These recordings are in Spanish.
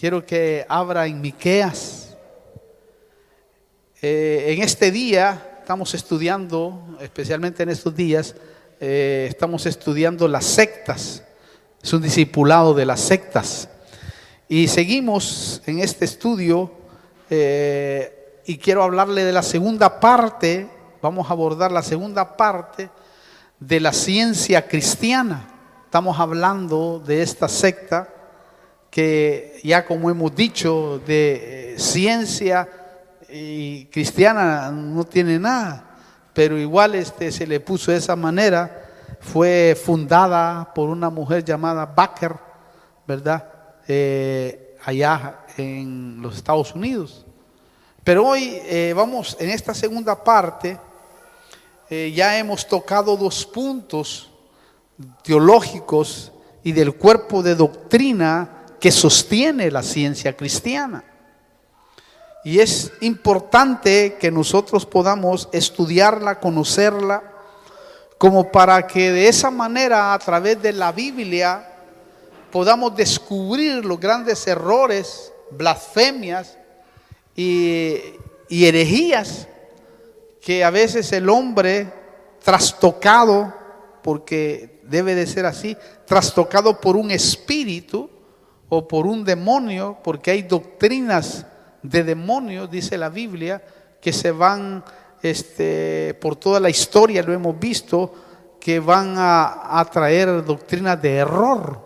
Quiero que abra en Miqueas. En este día estamos estudiando, especialmente en estos días, estamos estudiando las sectas. Es un discipulado de las sectas. Y seguimos en este estudio y quiero hablarle de la segunda parte. Vamos a abordar la segunda parte de la ciencia cristiana. Estamos hablando de esta secta que ya, como hemos dicho, de ciencia y cristiana no tiene nada, pero igual se le puso de esa manera. Fue fundada por una mujer llamada Baker, ¿verdad? Allá en los Estados Unidos. Pero hoy vamos en esta segunda parte. Ya hemos tocado dos puntos teológicos y del cuerpo de doctrina que sostiene la ciencia cristiana. Y es importante que nosotros podamos estudiarla, conocerla, como para que de esa manera, a través de la Biblia, podamos descubrir los grandes errores, blasfemias y herejías que a veces el hombre trastocado, porque debe de ser así, trastocado por un espíritu o por un demonio, porque hay doctrinas de demonios, dice la Biblia, que se van por toda la historia, lo hemos visto, que van a traer doctrinas de error.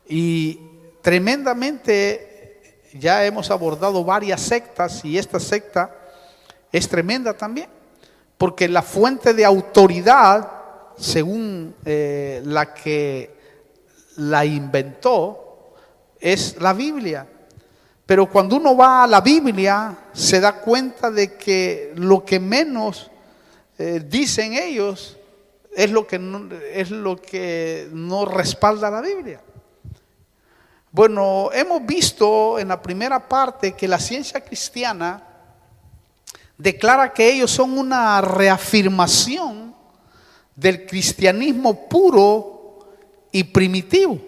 Y tremendamente ya hemos abordado varias sectas, y esta secta es tremenda también, porque la fuente de autoridad, según la que la inventó, es la Biblia. Pero cuando uno va a la Biblia, se da cuenta de que lo que menos dicen ellos es lo que no respalda la Biblia. Bueno, hemos visto en la primera parte que la ciencia cristiana declara que ellos son una reafirmación del cristianismo puro y primitivo.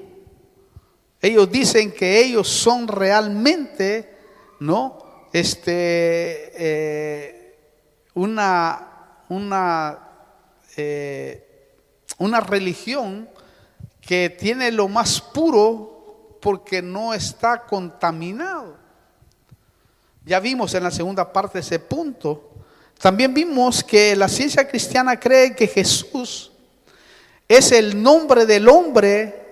Ellos dicen que ellos son realmente, ¿no? Una religión que tiene lo más puro porque no está contaminado. Ya vimos en la segunda parte ese punto. También vimos que la ciencia cristiana cree que Jesús es el nombre del hombre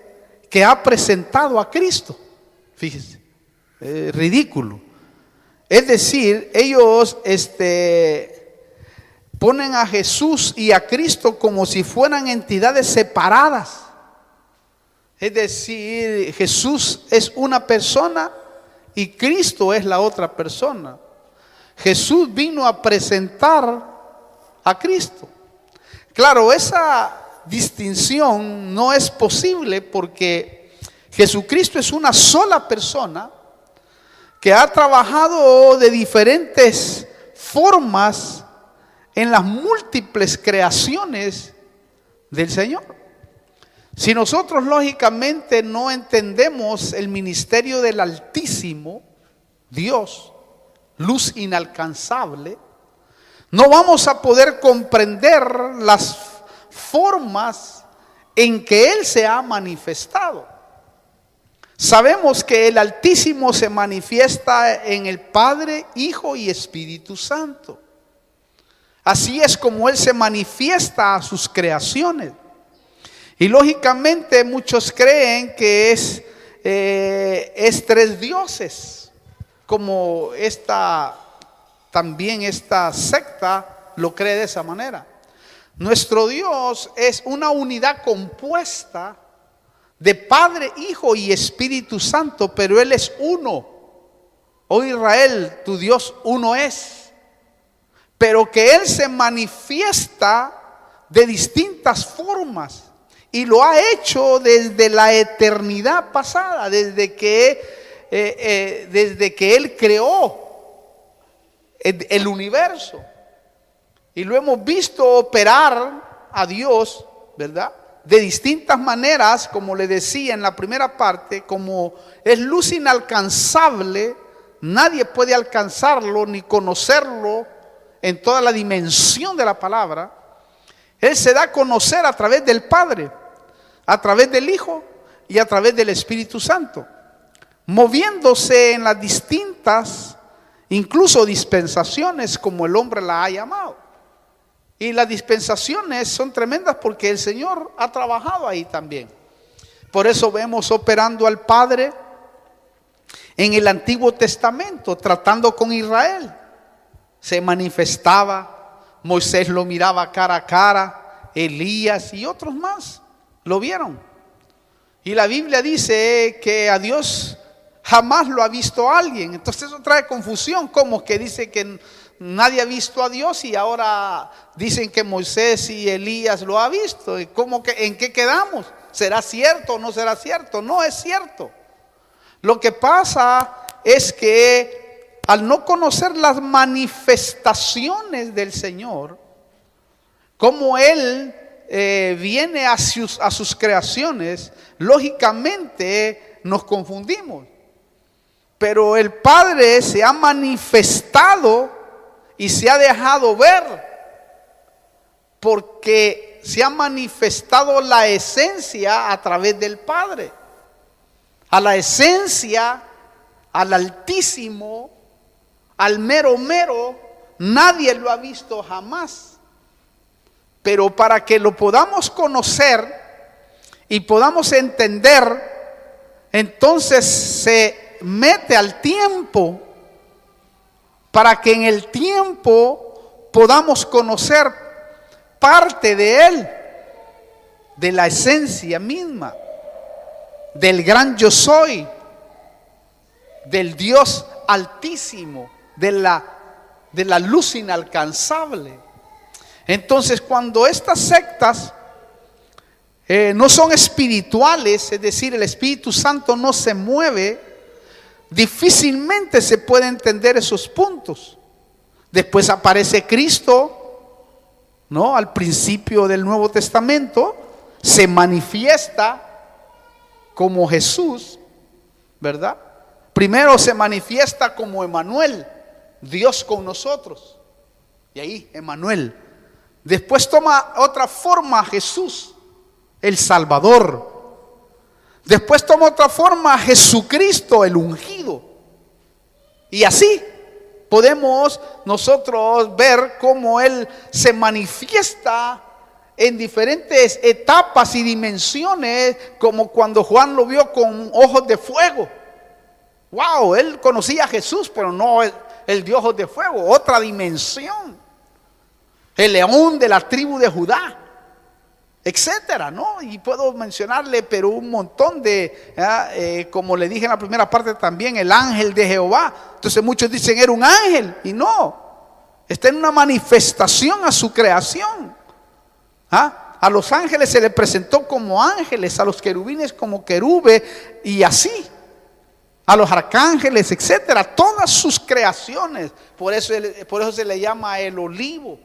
que ha presentado a Cristo. Fíjense, ridículo. Es decir, ellos ponen a Jesús y a Cristo como si fueran entidades separadas. Es decir, Jesús es una persona y Cristo es la otra persona. Jesús vino a presentar a Cristo. Claro, esa distinción no es posible porque Jesucristo es una sola persona que ha trabajado de diferentes formas en las múltiples creaciones del Señor. Si nosotros lógicamente no entendemos el ministerio del Altísimo, Dios, luz inalcanzable, no vamos a poder comprender las formas en que Él se ha manifestado. Sabemos que el Altísimo se manifiesta en el Padre, Hijo y Espíritu Santo. Así es como Él se manifiesta a sus creaciones. Y lógicamente muchos creen que es tres dioses, como también esta secta lo cree de esa manera. Nuestro Dios es una unidad compuesta de Padre, Hijo y Espíritu Santo, pero Él es uno. Oh Israel, tu Dios uno es, pero que Él se manifiesta de distintas formas y lo ha hecho desde la eternidad pasada, desde que Él creó el universo. Y lo hemos visto operar a Dios, ¿verdad? de distintas maneras, como le decía en la primera parte, como es luz inalcanzable, nadie puede alcanzarlo ni conocerlo en toda la dimensión de la palabra. Él se da a conocer a través del Padre, a través del Hijo y a través del Espíritu Santo, moviéndose en las distintas, incluso dispensaciones, como el hombre la ha llamado. Y las dispensaciones son tremendas porque el Señor ha trabajado ahí también. Por eso vemos operando al Padre en el Antiguo Testamento, tratando con Israel. Se manifestaba, Moisés lo miraba cara a cara, Elías y otros más lo vieron. Y la Biblia dice que a Dios jamás lo ha visto alguien. Entonces eso trae confusión, como que dice que nadie ha visto a Dios y ahora dicen que Moisés y Elías lo ha visto. ¿Y cómo que, en qué quedamos? ¿Será cierto o no será cierto? No es cierto. Lo que pasa es que al no conocer las manifestaciones del Señor, como Él viene a sus creaciones, lógicamente nos confundimos. Pero el Padre se ha manifestado y se ha dejado ver, porque se ha manifestado la esencia a través del Padre. A la esencia, al Altísimo, al mero mero, nadie lo ha visto jamás. Pero para que lo podamos conocer y podamos entender, entonces se mete al tiempo, para que en el tiempo podamos conocer parte de Él, de la esencia misma, del gran yo soy, del Dios altísimo, de la luz inalcanzable. Entonces, cuando estas sectas no son espirituales, es decir, el Espíritu Santo no se mueve, difícilmente se puede entender esos puntos. Después aparece Cristo, ¿no? Al principio del Nuevo Testamento, se manifiesta como Jesús, ¿verdad? Primero se manifiesta como Emmanuel, Dios con nosotros. Y ahí, Emmanuel. Después toma otra forma Jesús, el Salvador. Después toma otra forma Jesucristo, el ungido. Y así podemos nosotros ver cómo Él se manifiesta en diferentes etapas y dimensiones, como cuando Juan lo vio con ojos de fuego. Wow, él conocía a Jesús, pero no el de ojos de fuego, otra dimensión. El león de la tribu de Judá, etcétera, ¿no? Y puedo mencionarle, pero un montón de, como le dije en la primera parte también, el ángel de Jehová. Entonces muchos dicen era un ángel, y no, está en una manifestación a su creación. A los ángeles se les presentó como ángeles, a los querubines como querube, y así, a los arcángeles, etcétera, todas sus creaciones. Por eso se le llama el olivo,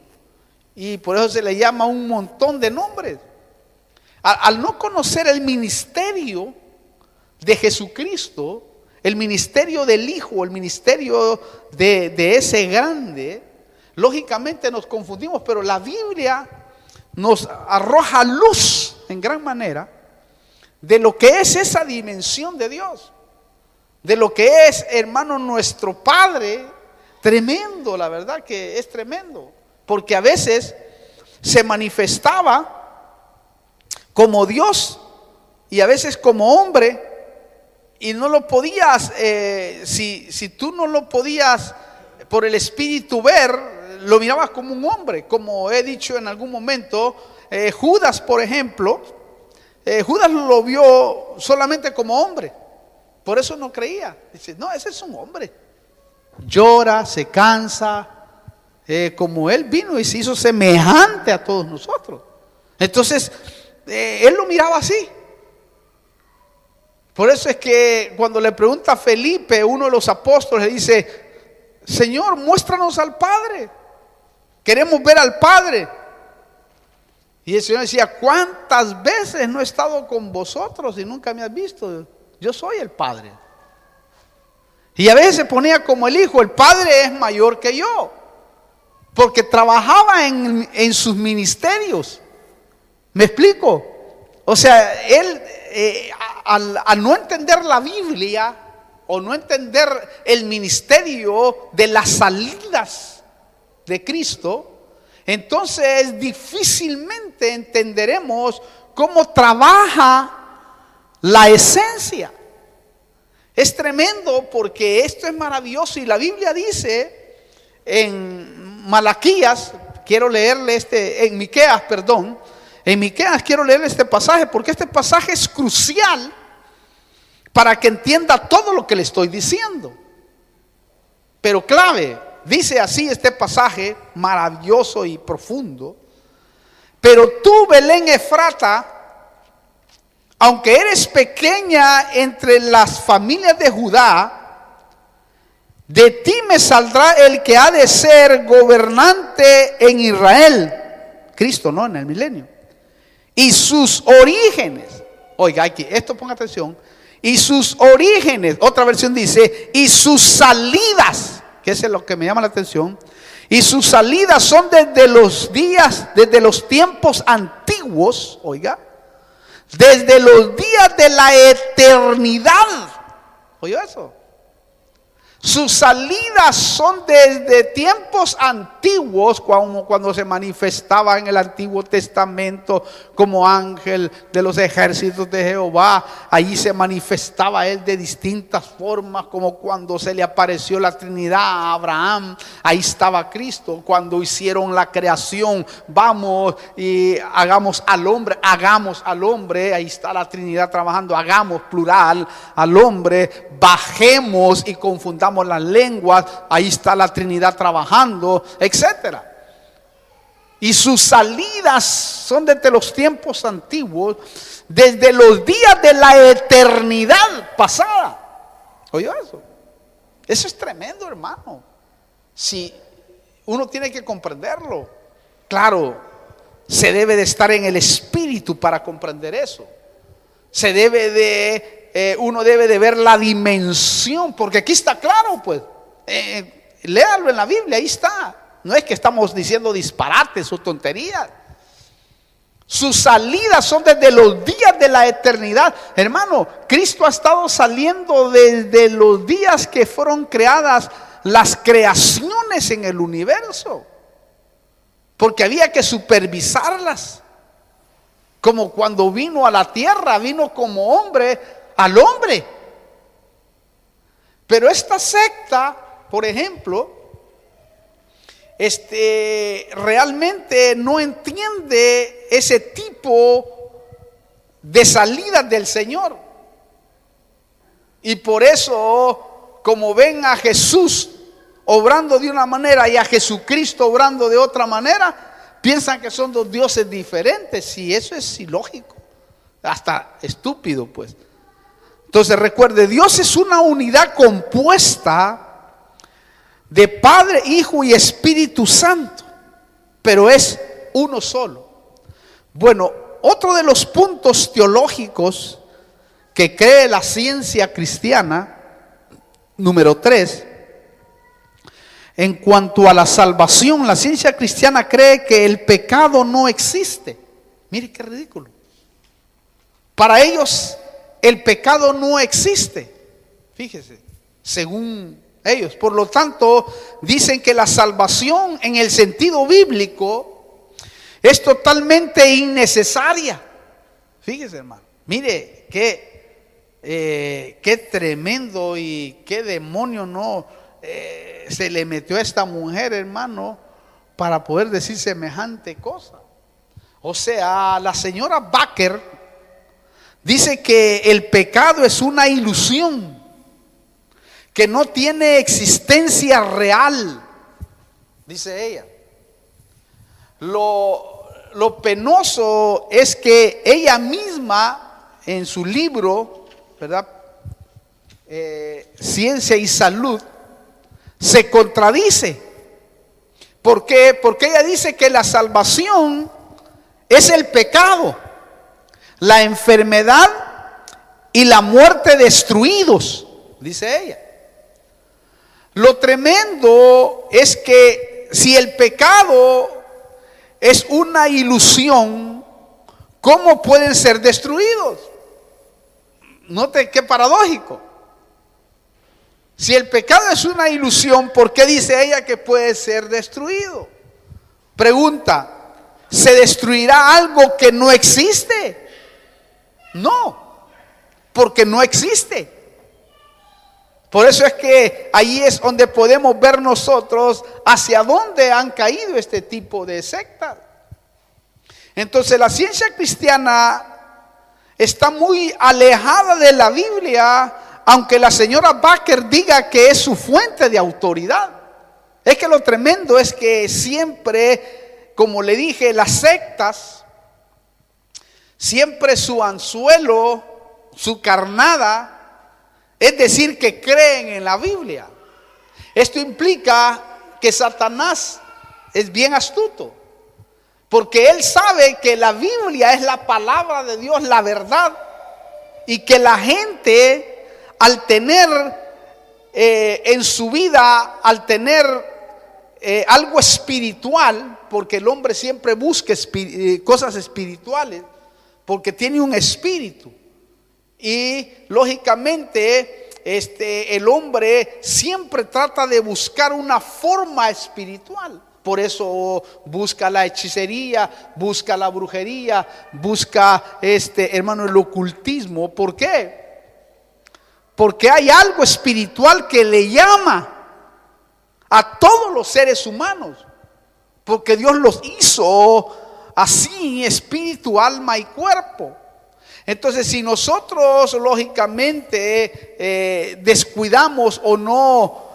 y por eso se le llama un montón de nombres. Al no conocer el ministerio de Jesucristo, el ministerio del Hijo, el ministerio de ese grande, lógicamente nos confundimos. Pero la Biblia nos arroja luz en gran manera de lo que es esa dimensión de Dios, de lo que es, hermano, nuestro Padre. Tremendo, la verdad que es tremendo, porque a veces se manifestaba como Dios y a veces como hombre, y no lo podías, si tú no lo podías por el Espíritu ver, lo mirabas como un hombre. Como he dicho en algún momento, Judas, por ejemplo, Judas lo vio solamente como hombre, por eso no creía. Dice, no, ese es un hombre, llora, se cansa, como Él vino y se hizo semejante a todos nosotros. Entonces Él lo miraba así. Por eso es que cuando le pregunta a Felipe, uno de los apóstoles, le dice, Señor, muéstranos al Padre, queremos ver al Padre. Y el Señor decía, ¿cuántas veces no he estado con vosotros y nunca me has visto? Yo soy el Padre. Y a veces se ponía como el Hijo, el Padre es mayor que yo, porque trabajaba en sus ministerios. ¿Me explico? O sea, él al no entender la Biblia o no entender el ministerio de las salidas de Cristo, entonces difícilmente entenderemos cómo trabaja la esencia. Es tremendo porque esto es maravilloso y la Biblia dice en Malaquías, quiero leerle en Miqueas, perdón, en Miqueas quiero leerle este pasaje porque este pasaje es crucial para que entienda todo lo que le estoy diciendo. Pero clave, dice así este pasaje maravilloso y profundo: pero tú, Belén Efrata, aunque eres pequeña entre las familias de Judá, de ti me saldrá el que ha de ser gobernante en Israel. Cristo, ¿no? En el milenio. Y sus orígenes, oiga, aquí, esto ponga atención. Y sus orígenes, otra versión dice, y sus salidas, que eso es lo que me llama la atención. Y sus salidas son desde los tiempos antiguos, oiga, desde los días de la eternidad. ¿Oyó eso? Sus salidas son desde tiempos antiguos, cuando se manifestaba en el Antiguo Testamento como ángel de los ejércitos de Jehová. Allí se manifestaba él de distintas formas, como cuando se le apareció la Trinidad a Abraham. Ahí estaba Cristo. Cuando hicieron la creación, vamos y hagamos al hombre. Ahí está la Trinidad trabajando. Hagamos, plural, al hombre. Bajemos y confundamos las lenguas, ahí está la Trinidad trabajando, etcétera. Y sus salidas son desde los tiempos antiguos, desde los días de la eternidad pasada. ¿Oyó eso? Eso es tremendo, hermano. Si uno tiene que comprenderlo, claro, se debe de estar en el espíritu para comprender eso. Uno debe de ver la dimensión, porque aquí está claro, pues. Léalo en la Biblia, ahí está. No es que estamos diciendo disparates o tonterías. Sus salidas son desde los días de la eternidad. Hermano, Cristo ha estado saliendo desde los días que fueron creadas las creaciones en el universo, porque había que supervisarlas. Como cuando vino a la tierra, vino como hombre al hombre. Pero esta secta, por ejemplo, realmente no entiende ese tipo de salidas del Señor. Y por eso, como ven a Jesús obrando de una manera y a Jesucristo obrando de otra manera, piensan que son dos dioses diferentes, y eso es ilógico, hasta estúpido, pues. Entonces recuerde, Dios es una unidad compuesta de Padre, Hijo y Espíritu Santo, pero es uno solo. Bueno, otro de los puntos teológicos que cree la ciencia cristiana, número 3, en cuanto a la salvación, la ciencia cristiana cree que el pecado no existe. Mire qué ridículo. Para ellos el pecado no existe. Fíjese, según ellos. Por lo tanto, dicen que la salvación en el sentido bíblico es totalmente innecesaria. Fíjese, hermano. Mire qué tremendo y qué demonio se le metió a esta mujer, hermano, para poder decir semejante cosa. O sea, la señora Baker dice que el pecado es una ilusión, que no tiene existencia real, dice ella. Lo penoso es que ella misma en su libro, ¿verdad? Ciencia y Salud, se contradice. ¿Por qué? Porque ella dice que la salvación es el pecado, la enfermedad y la muerte destruidos, dice ella. Lo tremendo es que si el pecado es una ilusión, ¿cómo pueden ser destruidos? Note qué paradójico. Si el pecado es una ilusión, ¿por qué dice ella que puede ser destruido? Pregunta, ¿se destruirá algo que no existe? No, porque no existe. Por eso es que ahí es donde podemos ver nosotros hacia dónde han caído este tipo de sectas. Entonces la ciencia cristiana está muy alejada de la Biblia, aunque la señora Baker diga que es su fuente de autoridad. Es que lo tremendo es que siempre, como le dije, las sectas, siempre su anzuelo, su carnada, es decir, que creen en la Biblia. Esto implica que Satanás es bien astuto, porque él sabe que la Biblia es la palabra de Dios, la verdad, y que la gente al tener en su vida, al tener algo espiritual, porque el hombre siempre busca cosas espirituales, porque tiene un espíritu. Y lógicamente el hombre siempre trata de buscar una forma espiritual. Por eso busca la hechicería, busca la brujería, busca hermano, el ocultismo. ¿Por qué? Porque hay algo espiritual que le llama a todos los seres humanos. Porque Dios los hizo así, espíritu, alma y cuerpo. Entonces, si nosotros lógicamente descuidamos o no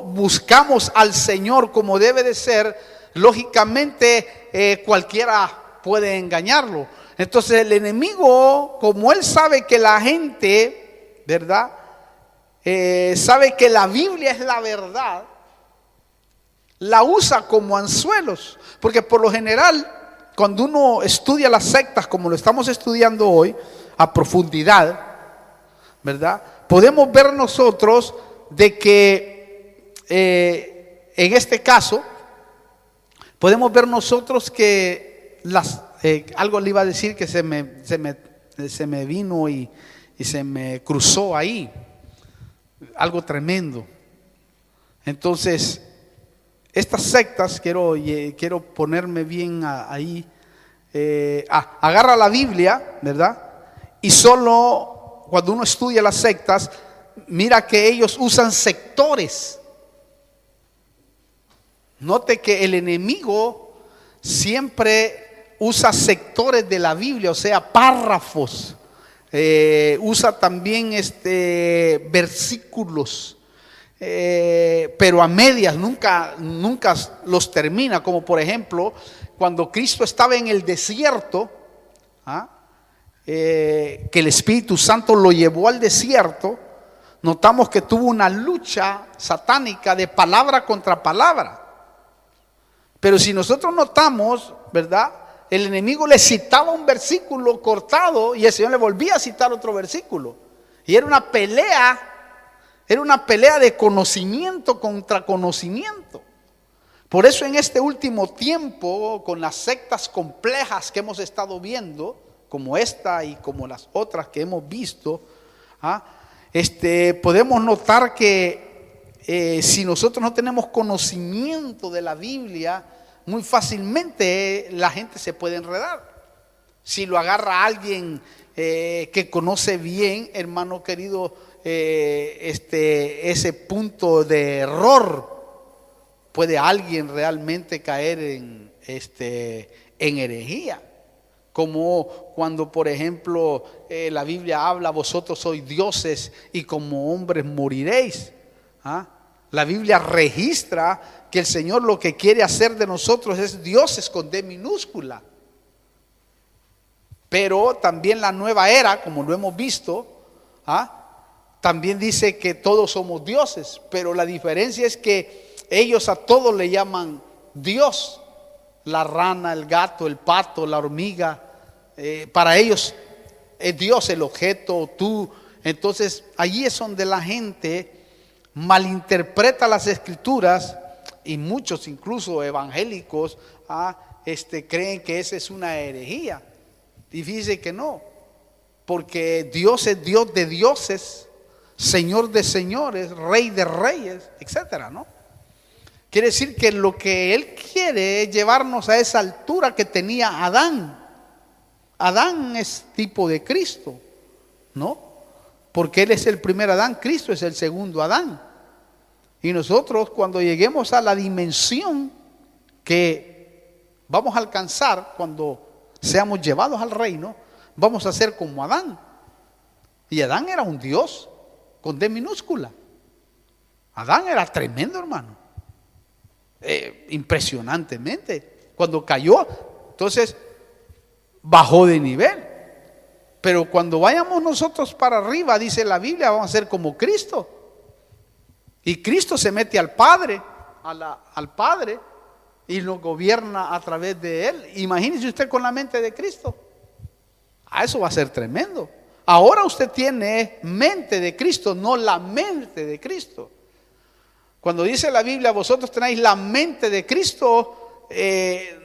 buscamos al Señor como debe de ser, lógicamente cualquiera puede engañarlo. Entonces el enemigo, como él sabe que la gente, ¿verdad? Sabe que la Biblia es la verdad, la usa como anzuelos, porque por lo general, cuando uno estudia las sectas como lo estamos estudiando hoy a profundidad, ¿verdad? Podemos ver nosotros de que en este caso podemos ver nosotros que algo le iba a decir que se me vino y se me cruzó ahí, algo tremendo. Entonces estas sectas, quiero ponerme bien ahí, agarra la Biblia, ¿verdad? Y solo cuando uno estudia las sectas, mira que ellos usan sectores. Note que el enemigo siempre usa sectores de la Biblia, o sea, párrafos. Usa también versículos. Pero a medias, nunca los termina, como por ejemplo cuando Cristo estaba en el desierto, que el Espíritu Santo lo llevó al desierto, notamos que tuvo una lucha satánica de palabra contra palabra. Pero si nosotros notamos, ¿verdad? El enemigo le citaba un versículo cortado y el Señor le volvía a citar otro versículo, y era una pelea. Era una pelea de conocimiento contra conocimiento. Por eso en este último tiempo, con las sectas complejas que hemos estado viendo, como esta y como las otras que hemos visto, podemos notar que si nosotros no tenemos conocimiento de la Biblia, muy fácilmente la gente se puede enredar. Si lo agarra alguien que conoce bien, hermano querido, ese punto de error, puede alguien realmente caer en herejía, como cuando por ejemplo la Biblia habla: vosotros sois dioses y como hombres moriréis. La Biblia registra que el Señor lo que quiere hacer de nosotros es dioses con D minúscula. Pero también la nueva era, como lo hemos visto, también dice que todos somos dioses, pero la diferencia es que ellos a todos le llaman Dios. la rana, el gato, el pato, la hormiga. Para ellos es Dios el objeto, tú. Entonces allí es donde la gente malinterpreta las escrituras, y muchos incluso evangélicos creen que esa es una herejía. Y fíjense que no, porque Dios es Dios de dioses, Señor de señores, Rey de reyes, etcétera, ¿no? Quiere decir que lo que Él quiere es llevarnos a esa altura que tenía Adán. Adán es tipo de Cristo, ¿no? Porque Él es el primer Adán, Cristo es el segundo Adán. Y nosotros, cuando lleguemos a la dimensión que vamos a alcanzar, cuando seamos llevados al reino, vamos a ser como Adán. Y Adán era un Dios con D minúscula. Adán era tremendo, hermano. Impresionantemente. Cuando cayó, entonces bajó de nivel. Pero cuando vayamos nosotros para arriba, dice la Biblia, vamos a ser como Cristo. Y Cristo se mete al Padre, al Padre, y nos gobierna a través de Él. Imagínese usted con la mente de Cristo. Eso va a ser tremendo. Ahora usted tiene mente de Cristo, no la mente de Cristo. Cuando dice la Biblia, vosotros tenéis la mente de Cristo,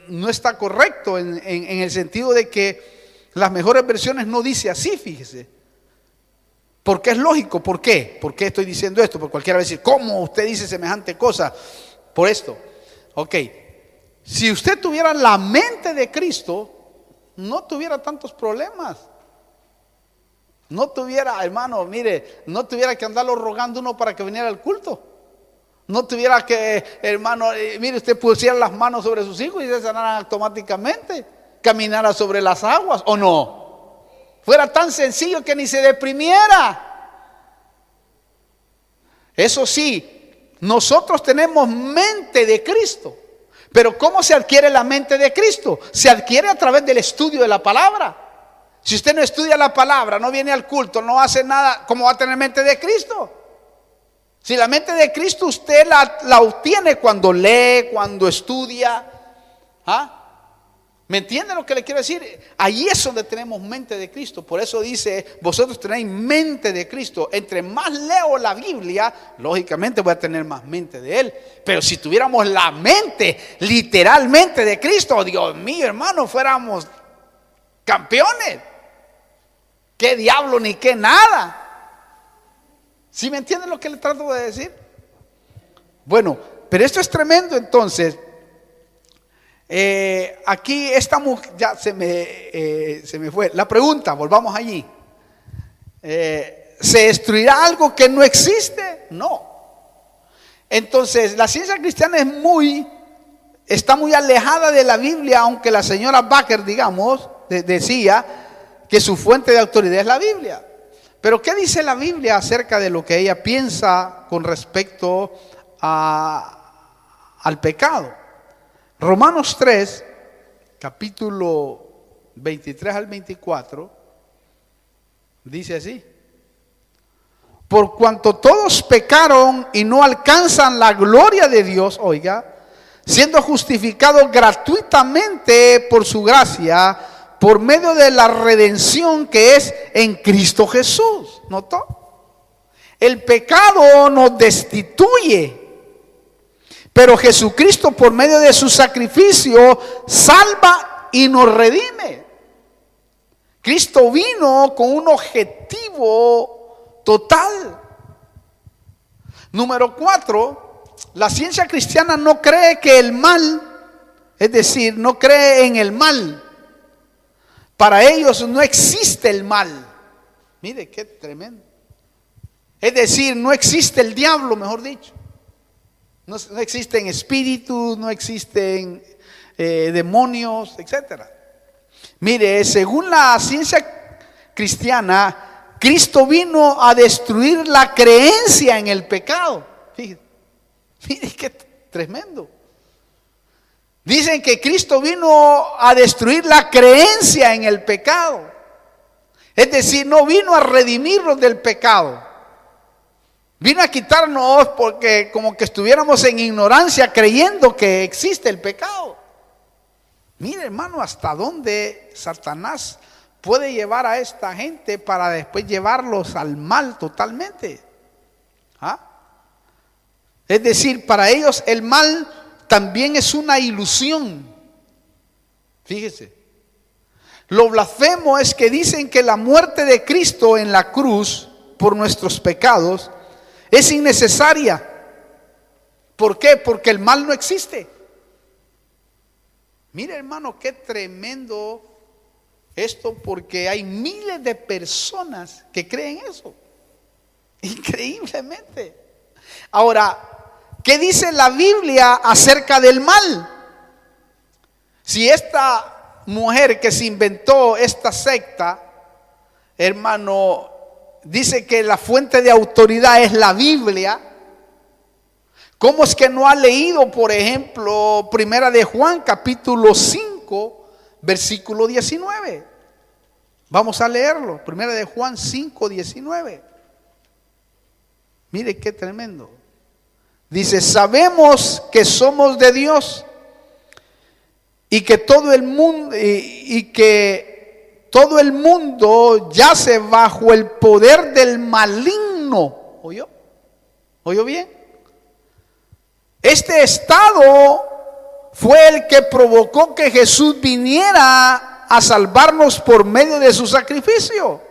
no está correcto en el sentido de que las mejores versiones no dice así, fíjese. Porque es lógico. ¿Por qué? ¿Por qué estoy diciendo esto? Porque cualquiera va a decir, ¿cómo usted dice semejante cosa? Por esto. Ok. Si usted tuviera la mente de Cristo, no tuviera tantos problemas. No tuviera, hermano, mire, no tuviera que andarlo rogando uno para que viniera al culto. No tuviera que, hermano, mire, usted pusiera las manos sobre sus hijos y se sanaran automáticamente. Caminara sobre las aguas, ¿o no? Fuera tan sencillo que ni se deprimiera. Eso sí, nosotros tenemos mente de Cristo. Pero ¿cómo se adquiere la mente de Cristo? Se adquiere a través del estudio de la palabra. Si usted no estudia la palabra, no viene al culto, no hace nada, ¿cómo va a tener mente de Cristo? Si la mente de Cristo usted la obtiene cuando lee, cuando estudia. ¿Me entiende lo que le quiero decir? Ahí es donde tenemos mente de Cristo. Por eso dice, vosotros tenéis mente de Cristo. Entre más leo la Biblia, lógicamente voy a tener más mente de Él. Pero si tuviéramos la mente literalmente de Cristo, Dios mío, hermano, fuéramos campeones. ¿Qué diablo ni qué nada? ¿Sí me entienden lo que le trato de decir? Bueno, pero esto es tremendo. Entonces aquí esta mujer, ya se me fue la pregunta, volvamos allí. ¿Se destruirá algo que no existe? No. Entonces la ciencia cristiana está muy alejada de la Biblia, aunque la señora Baker, digamos, decía que su fuente de autoridad es la Biblia. Pero ¿qué dice la Biblia acerca de lo que ella piensa con respecto al pecado? Romanos 3, capítulo 23 al 24, dice así: por cuanto todos pecaron y no alcanzan la gloria de Dios, oiga, siendo justificados gratuitamente por su gracia, por medio de la redención que es en Cristo Jesús. ¿Notó? El pecado nos destituye, pero Jesucristo, por medio de su sacrificio, salva y nos redime. Cristo vino con un objetivo total. Número 4, la ciencia cristiana no cree que el mal, es decir, no cree en el mal. Para ellos no existe el mal. Mire qué tremendo. Es decir, no existe el diablo, mejor dicho. No existen espíritus, no existen demonios, etc. Mire, según la ciencia cristiana, Cristo vino a destruir la creencia en el pecado. Fíjate, mire qué tremendo. Dicen que Cristo vino a destruir la creencia en el pecado. Es decir, no vino a redimirnos del pecado. Vino a quitarnos porque como que estuviéramos en ignorancia creyendo que existe el pecado. Mire, hermano, hasta dónde Satanás puede llevar a esta gente para después llevarlos al mal totalmente. ¿Ah? Es decir, para ellos el mal también es una ilusión. Fíjese. Lo blasfemo es que dicen que la muerte de Cristo en la cruz por nuestros pecados es innecesaria. ¿Por qué? Porque el mal no existe. Mire, hermano, qué tremendo esto, porque hay miles de personas que creen eso. Increíblemente. Ahora, ¿qué dice la Biblia acerca del mal? Si esta mujer que se inventó esta secta, hermano, dice que la fuente de autoridad es la Biblia, ¿cómo es que no ha leído, por ejemplo, Primera de Juan, capítulo 5, versículo 19? Vamos a leerlo, Primera de Juan 5, 19. Mire qué tremendo. Dice, sabemos que somos de Dios y que todo el mundo yace bajo el poder del maligno. ¿Oyó? ¿Oyó bien? Este estado fue el que provocó que Jesús viniera a salvarnos por medio de su sacrificio.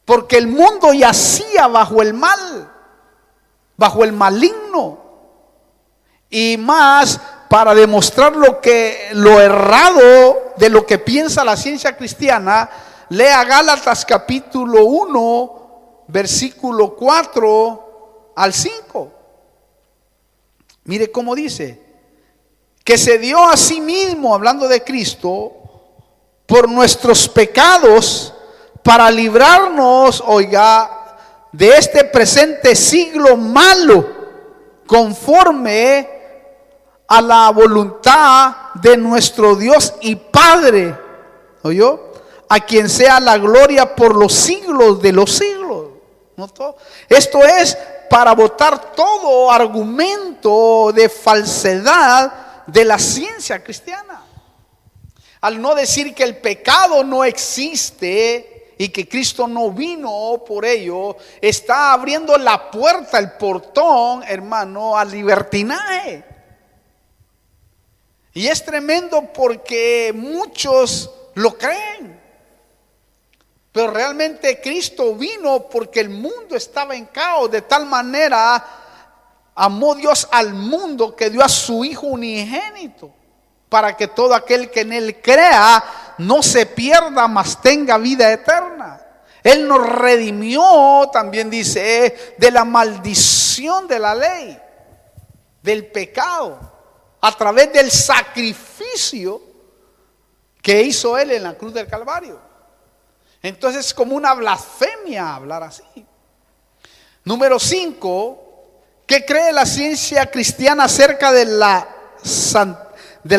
Porque el mundo yacía bajo el mal, bajo el maligno. Y más, para demostrar lo errado de lo que piensa la ciencia cristiana, lea Gálatas capítulo 1, versículo 4 al 5. Mire cómo dice, que se dio a sí mismo, hablando de Cristo, por nuestros pecados, para librarnos, oiga, de este presente siglo malo, conforme a la voluntad de nuestro Dios y Padre, ¿oyó? A quien sea la gloria por los siglos de los siglos. ¿Notó? Esto es para botar todo argumento de falsedad de la ciencia cristiana. Al no decir que el pecado no existe y que Cristo no vino por ello, está abriendo la puerta, el portón, hermano, al libertinaje. Y es tremendo porque muchos lo creen. Pero realmente Cristo vino porque el mundo estaba en caos. De tal manera amó Dios al mundo que dio a su Hijo unigénito, para que todo aquel que en Él crea no se pierda, mas tenga vida eterna. Él nos redimió, también dice, de la maldición de la ley, del pecado, a través del sacrificio que hizo Él en la cruz del Calvario. Entonces es como una blasfemia hablar así. Número 5, ¿qué cree la ciencia cristiana acerca de la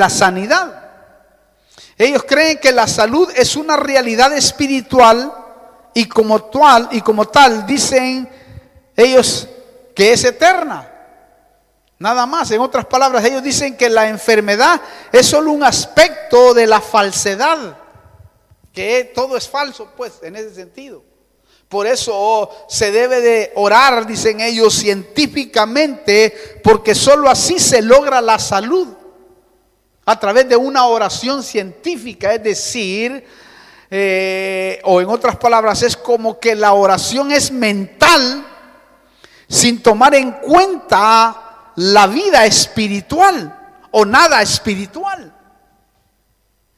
sanidad? Ellos creen que la salud es una realidad espiritual y como tal dicen ellos que es eterna. Nada más, en otras palabras, ellos dicen que la enfermedad es solo un aspecto de la falsedad, que todo es falso, pues, en ese sentido. Por eso se debe de orar, dicen ellos, científicamente, porque solo así se logra la salud, a través de una oración científica. Es decir, o en otras palabras, es como que la oración es mental, sin tomar en cuenta la vida espiritual o nada espiritual.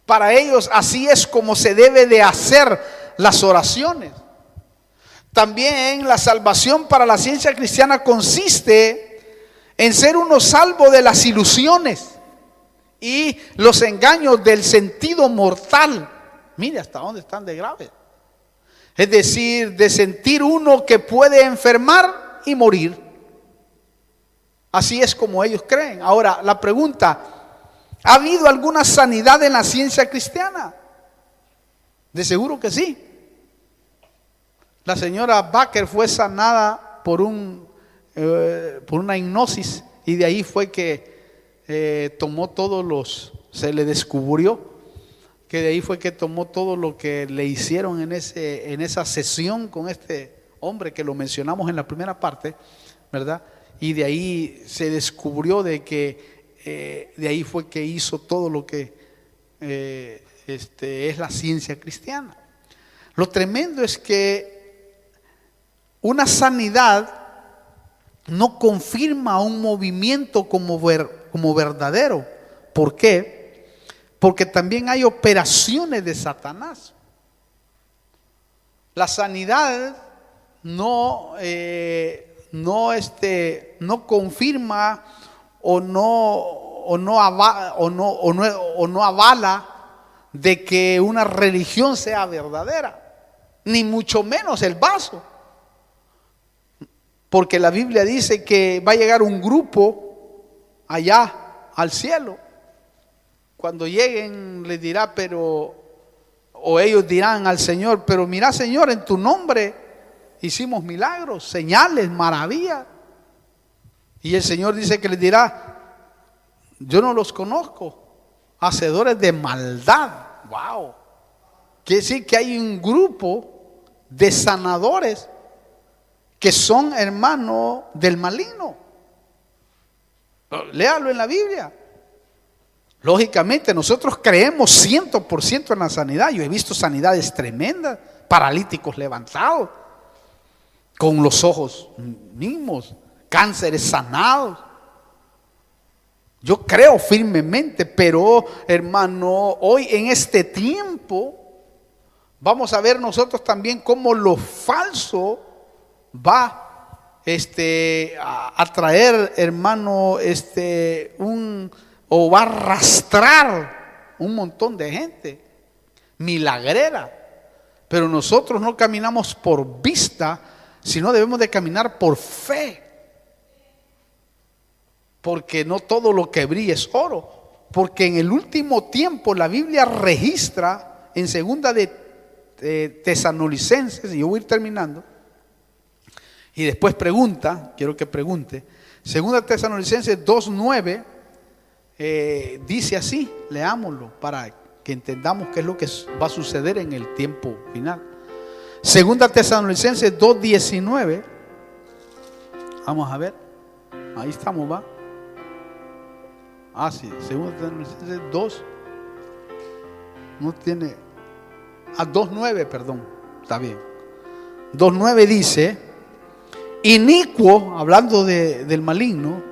Para ellos así es como se debe de hacer las oraciones. También la salvación para la ciencia cristiana consiste en ser uno salvo de las ilusiones y los engaños del sentido mortal. Mire hasta dónde están de grave. Es decir, de sentir uno que puede enfermar y morir. Así es como ellos creen. Ahora, la pregunta: ¿ha habido alguna sanidad en la ciencia cristiana? De seguro que sí. La señora Baker fue sanada por una hipnosis, y de ahí fue que tomó todos se le descubrió, que de ahí fue que tomó todo lo que le hicieron en esa sesión con este hombre que lo mencionamos en la primera parte, ¿verdad? Y de ahí se descubrió de que de ahí fue que hizo todo lo que es la ciencia cristiana. Lo tremendo es que una sanidad no confirma un movimiento como verdadero. ¿Por qué? Porque también hay operaciones de Satanás. La sanidad no confirma o no avala de que una religión sea verdadera, ni mucho menos el vaso. Porque la Biblia dice que va a llegar un grupo allá al cielo. Cuando lleguen les dirá, o ellos dirán al Señor, pero mira, Señor, en tu nombre hicimos milagros, señales, maravillas. Y el Señor dice que les dirá, yo no los conozco, hacedores de maldad. Wow. Quiere decir que hay un grupo de sanadores que son hermanos del maligno. Léalo en la Biblia. Lógicamente nosotros creemos 100% en la sanidad. Yo he visto sanidades tremendas, paralíticos levantados, con los ojos mismos, cánceres sanados. Yo creo firmemente, pero hermano, hoy en este tiempo vamos a ver nosotros también cómo lo falso va a traer, hermano, o va a arrastrar un montón de gente milagrera. Pero nosotros no caminamos por vista, sino debemos de caminar por fe. Porque no todo lo que brilla es oro. Porque en el último tiempo la Biblia registra en segunda de Tesalonicenses, y yo voy a ir terminando, y después quiero que pregunte, segunda Tesalonicenses 2:9, dice así, leámoslo para que entendamos qué es lo que va a suceder en el tiempo final. Segunda Tesalonicenses 2:19, vamos a ver, ahí estamos, va. Sí, segunda Tesalonicenses 2, no tiene, 2:9, perdón, está bien. 2:9 dice, inicuo, hablando del maligno,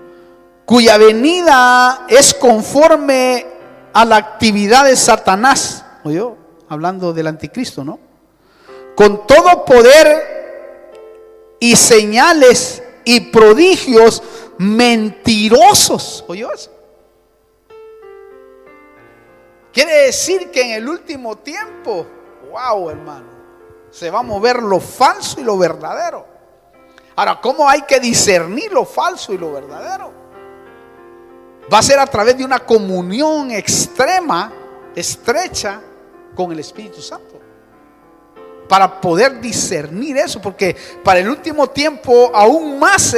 cuya venida es conforme a la actividad de Satanás, ¿oyó? Hablando del anticristo, ¿no? Con todo poder y señales y prodigios mentirosos, ¿oyó eso? Quiere decir que en el último tiempo, wow, hermano, se va a mover lo falso y lo verdadero. Ahora, ¿cómo hay que discernir lo falso y lo verdadero? Va a ser a través de una comunión extrema, estrecha con el Espíritu Santo, para poder discernir eso, porque para el último tiempo aún más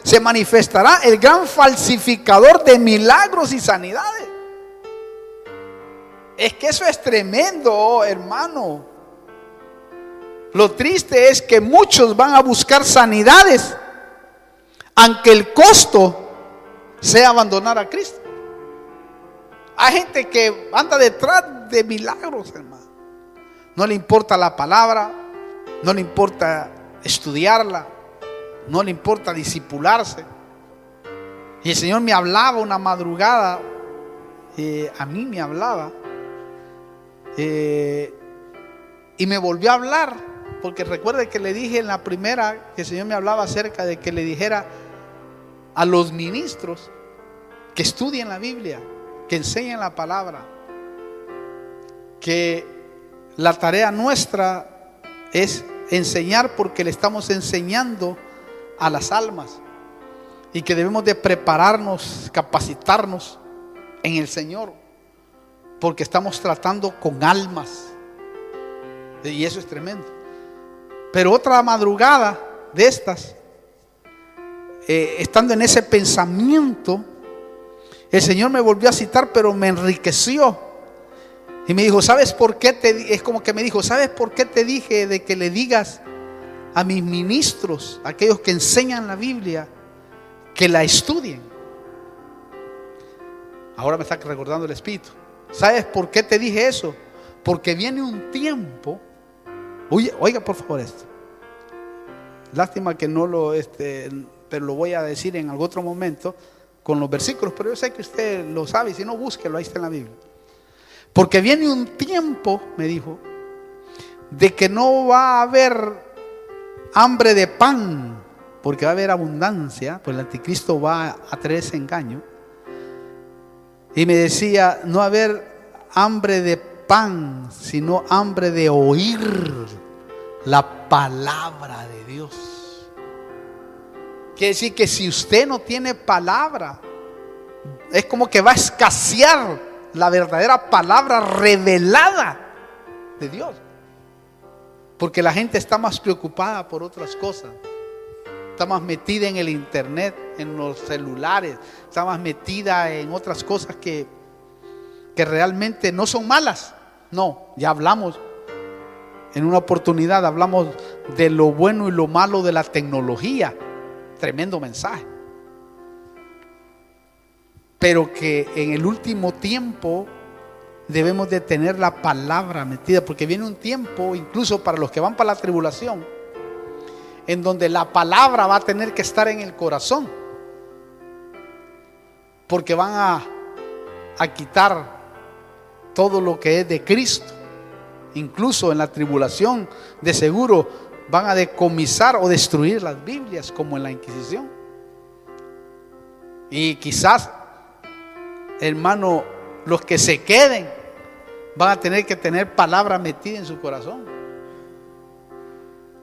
se manifestará el gran falsificador de milagros y sanidades. Es que eso es tremendo, hermano. Lo triste es que muchos van a buscar sanidades, aunque el costo sea abandonar a Cristo. Hay gente que anda detrás de milagros, hermano. No le importa la palabra, no le importa estudiarla, no le importa discipularse. Y el Señor me hablaba una madrugada, a mí me hablaba, y me volvió a hablar, porque recuerde que le dije en la primera que el Señor me hablaba acerca de que le dijera a los ministros que estudien la Biblia, que enseñen la palabra, que la tarea nuestra es enseñar, porque le estamos enseñando a las almas, y que debemos de prepararnos, capacitarnos en el Señor, porque estamos tratando con almas, y eso es tremendo. Pero otra madrugada de estas, estando en ese pensamiento, el Señor me volvió a citar, pero me enriqueció. Y me dijo, ¿sabes por qué es como que me dijo, ¿sabes por qué te dije de que le digas a mis ministros, aquellos que enseñan la Biblia, que la estudien? Ahora me está recordando el Espíritu. ¿Sabes por qué te dije eso? Porque viene un tiempo. Oiga por favor esto. Lástima que no lo, pero lo voy a decir en algún otro momento con los versículos, pero yo sé que usted lo sabe, y si no, búsquelo, ahí está en la Biblia. Porque viene un tiempo, me dijo, de que no va a haber hambre de pan, porque va a haber abundancia, pues el anticristo va a traer ese engaño. Y me decía, no va a haber hambre de pan, sino hambre de oír la palabra de Dios. Quiere decir que si usted no tiene palabra, es como que va a escasear la verdadera palabra revelada de Dios. Porque la gente está más preocupada por otras cosas. Está más metida en el internet, en los celulares. Está más metida en otras cosas que realmente no son malas. No, ya hablamos. En una oportunidad hablamos de lo bueno y lo malo de la tecnología. Tremendo mensaje. Pero que en el último tiempo debemos de tener la palabra metida, porque viene un tiempo, incluso para los que van para la tribulación, en donde la palabra va a tener que estar en el corazón, porque van a quitar todo lo que es de Cristo. Incluso en la tribulación, de seguro van a decomisar o destruir las Biblias, como en la Inquisición. Y quizás, hermano, los que se queden van a tener que tener palabra metida en su corazón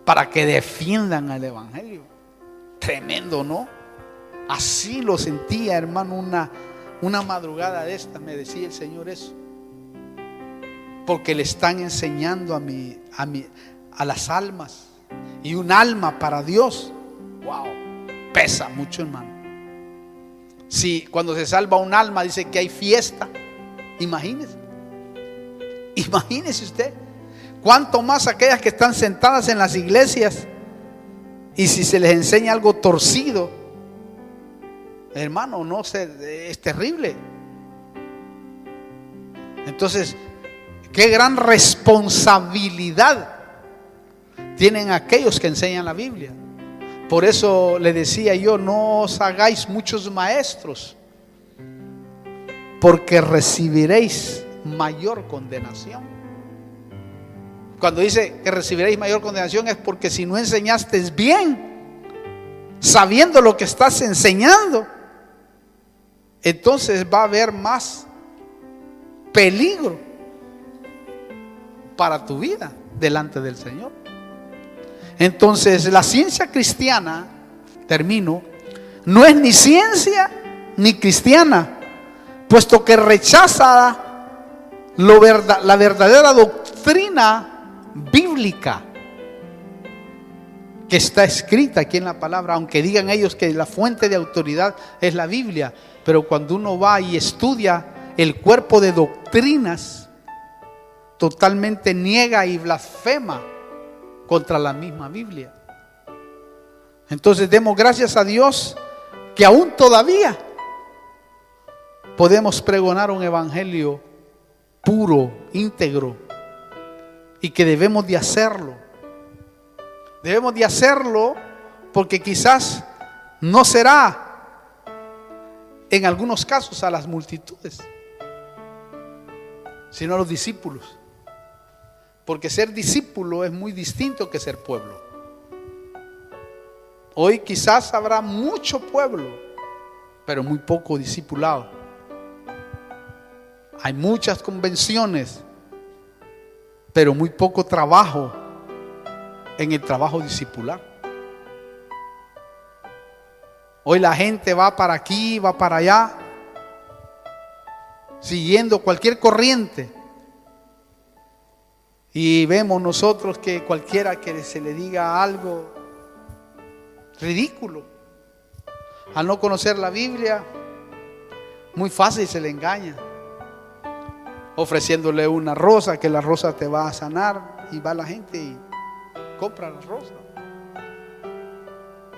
para que defiendan al Evangelio. Tremendo, ¿no? Así lo sentía, hermano, una madrugada de esta, me decía el Señor eso. Porque le están enseñando a las almas. Y un alma para Dios, wow, pesa mucho, hermano. Si cuando se salva un alma dice que hay fiesta, imagínese usted. Cuánto más aquellas que están sentadas en las iglesias, y si se les enseña algo torcido, hermano, es terrible. Entonces, qué gran responsabilidad tienen aquellos que enseñan la Biblia. Por eso le decía yo, no os hagáis muchos maestros, porque recibiréis mayor condenación. Cuando dice que recibiréis mayor condenación, es porque si no enseñaste bien, sabiendo lo que estás enseñando, entonces va a haber más peligro para tu vida delante del Señor. Entonces la ciencia cristiana, termino, no es ni ciencia ni cristiana, puesto que rechaza la verdadera doctrina bíblica que está escrita aquí en la palabra. Aunque digan ellos que la fuente de autoridad es la Biblia, pero cuando uno va y estudia el cuerpo de doctrinas, totalmente niega y blasfema contra la misma Biblia. Entonces demos gracias a Dios que aún todavía podemos pregonar un evangelio puro, íntegro, y que debemos de hacerlo. Debemos de hacerlo porque quizás no será en algunos casos a las multitudes, sino a los discípulos. Porque ser discípulo es muy distinto que ser pueblo. Hoy quizás habrá mucho pueblo, pero muy poco discipulado. Hay muchas convenciones, pero muy poco trabajo en el trabajo discipular. Hoy la gente va para aquí, va para allá, siguiendo cualquier corriente. Y vemos nosotros que cualquiera que se le diga algo ridículo, al no conocer la Biblia, Muy fácil se le engaña, ofreciéndole una rosa, que la rosa te va a sanar, y va la gente y compra la rosa.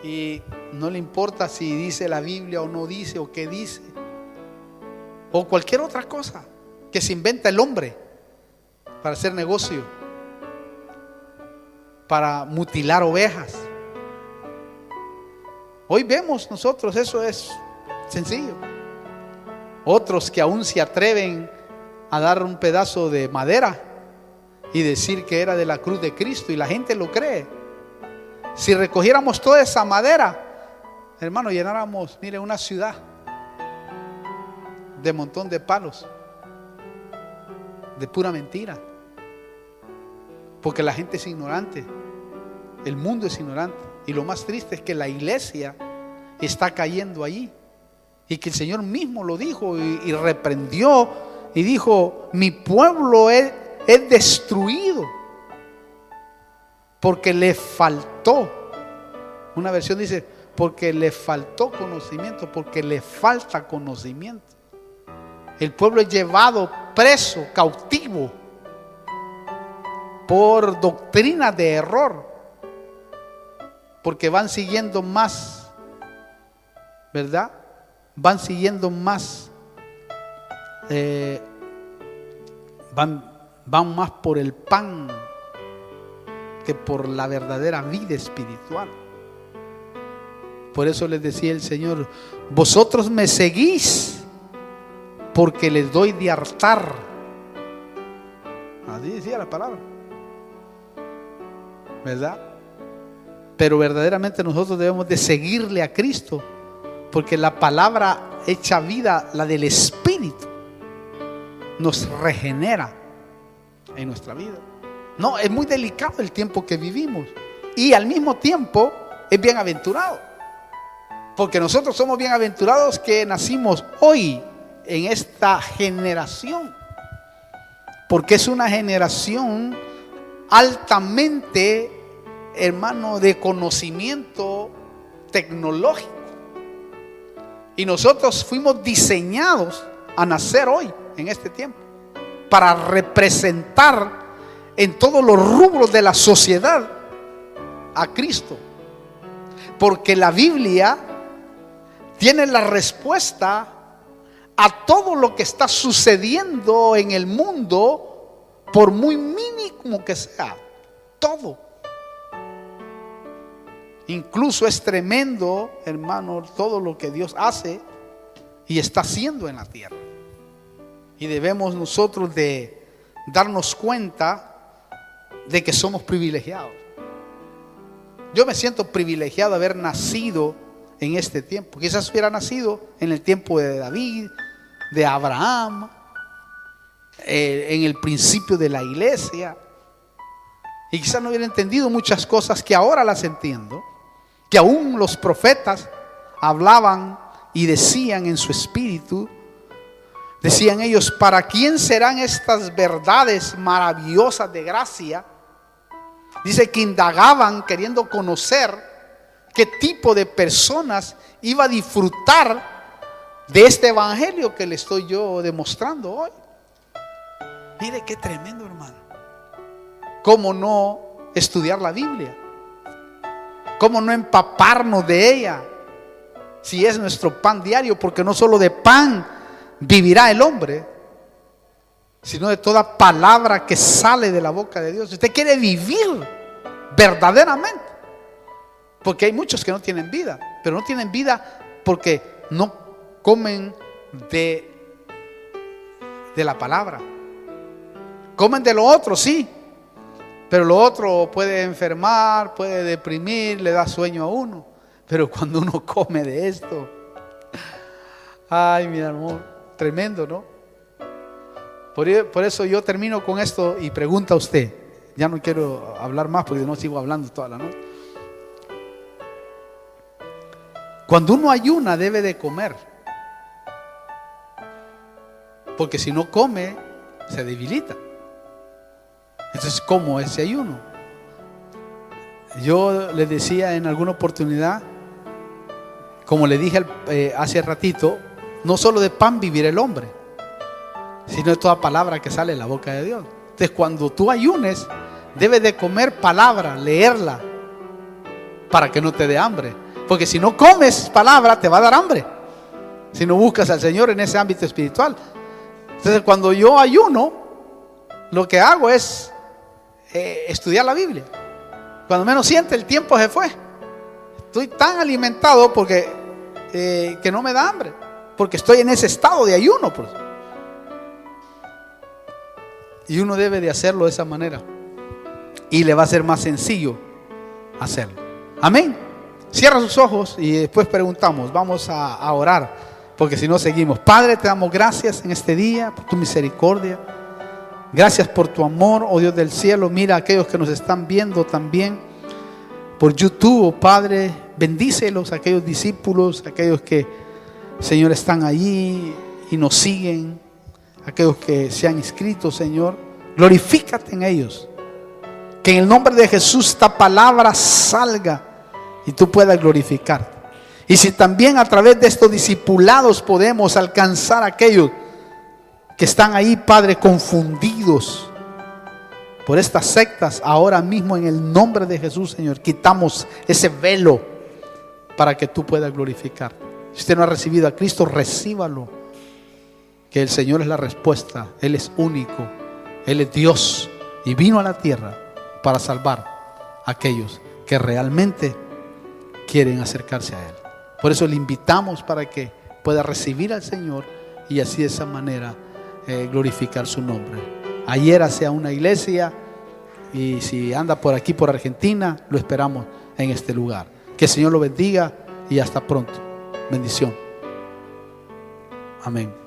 Y no le importa si dice la Biblia o no dice, o qué dice, o cualquier otra cosa que se inventa el hombre para hacer negocio, para mutilar ovejas. Hoy vemos nosotros, eso es sencillo. Otros que aún se atreven a dar un pedazo de madera y decir que era de la cruz de Cristo, y la gente lo cree. Si recogiéramos toda esa madera, hermano, llenáramos, mire, una ciudad de montón de palos, de pura mentira. Porque la gente es ignorante, el mundo es ignorante, y lo más triste es que la iglesia está cayendo allí, y que el Señor mismo lo dijo y reprendió y dijo: mi pueblo es destruido porque le faltó. Una versión dice: porque le faltó conocimiento, porque le falta conocimiento. El pueblo es llevado preso, cautivo, por doctrinas de error, porque van siguiendo más, ¿verdad? Van siguiendo más, van más por el pan que por la verdadera vida espiritual. Por eso les decía el Señor: vosotros me seguís porque les doy de hartar. Así decía la palabra, ¿verdad? Pero verdaderamente nosotros debemos de seguirle a Cristo, porque la palabra hecha vida, la del Espíritu, nos regenera en nuestra vida. No, es muy delicado el tiempo que vivimos, y al mismo tiempo es bienaventurado, porque nosotros somos bienaventurados que nacimos hoy en esta generación, porque es una generación altamente, hermano, de conocimiento tecnológico, y nosotros fuimos diseñados a nacer hoy en este tiempo para representar en todos los rubros de la sociedad a Cristo, porque la Biblia tiene la respuesta a todo lo que está sucediendo en el mundo, por muy mínimo que sea. Todo. Incluso es tremendo, hermano, todo lo que Dios hace y está haciendo en la tierra. Y debemos nosotros de darnos cuenta de que somos privilegiados. Yo me siento privilegiado de haber nacido en este tiempo. Quizás hubiera nacido en el tiempo de David, de Abraham, en el principio de la iglesia, y quizás no hubiera entendido muchas cosas que ahora las entiendo, que aún los profetas hablaban y decían en su espíritu. Decían ellos: ¿para quién serán estas verdades maravillosas de gracia? Dice que indagaban queriendo conocer qué tipo de personas iba a disfrutar de este evangelio que le estoy yo demostrando hoy. Mire qué tremendo, hermano. ¿Cómo no estudiar la Biblia? ¿Cómo no empaparnos de ella? Si es nuestro pan diario, porque no solo de pan vivirá el hombre, sino de toda palabra que sale de la boca de Dios. Si usted quiere vivir verdaderamente, porque hay muchos que no tienen vida, pero no tienen vida porque no comen de la palabra. Comen de lo otro, sí, pero lo otro puede enfermar, puede deprimir, le da sueño a uno. Pero cuando uno come de esto, ay, mi amor, tremendo, ¿no? Por eso yo termino con esto y pregunta a usted. Ya no quiero hablar más porque no sigo hablando toda la noche. Cuando uno ayuna debe de comer, porque si no come se debilita. Entonces, ¿cómo ese ayuno? Yo le decía en alguna oportunidad, como le dije hace ratito, no solo de pan vivirá el hombre, sino de toda palabra que sale de la boca de Dios. Entonces, cuando tú ayunes, debes de comer palabra, leerla, para que no te dé hambre. Porque si no comes palabra, te va a dar hambre, si no buscas al Señor en ese ámbito espiritual. Entonces, cuando yo ayuno, lo que hago es estudiar la Biblia. Cuando menos siente, el tiempo se fue. Estoy tan alimentado porque que no me da hambre, porque estoy en ese estado de ayuno, pues. Y uno debe de hacerlo de esa manera, y le va a ser más sencillo hacerlo. Amén. Cierra sus ojos y después preguntamos. Vamos a orar, porque si no seguimos. Padre, te damos gracias en este día por tu misericordia. Gracias por tu amor, oh Dios del cielo. Mira a aquellos que nos están viendo también por YouTube, oh Padre. Bendícelos, aquellos discípulos, aquellos que, Señor, están allí y nos siguen, aquellos que se han inscrito, Señor. Glorifícate en ellos. Que en el nombre de Jesús esta palabra salga y tú puedas glorificarte. Y si también a través de estos discipulados podemos alcanzar a aquellos que están ahí, Padre, confundidos por estas sectas, ahora mismo en el nombre de Jesús, Señor, quitamos ese velo para que tú puedas glorificar. Si usted no ha recibido a Cristo, recíbalo, que el Señor es la respuesta. Él es único, Él es Dios y vino a la tierra para salvar a aquellos que realmente quieren acercarse a Él. Por eso le invitamos para que pueda recibir al Señor y así de esa manera glorificar su nombre. Ayer hacia una iglesia, y si anda por aquí, por Argentina, lo esperamos en este lugar. Que el Señor lo bendiga y hasta pronto. Bendición. Amén.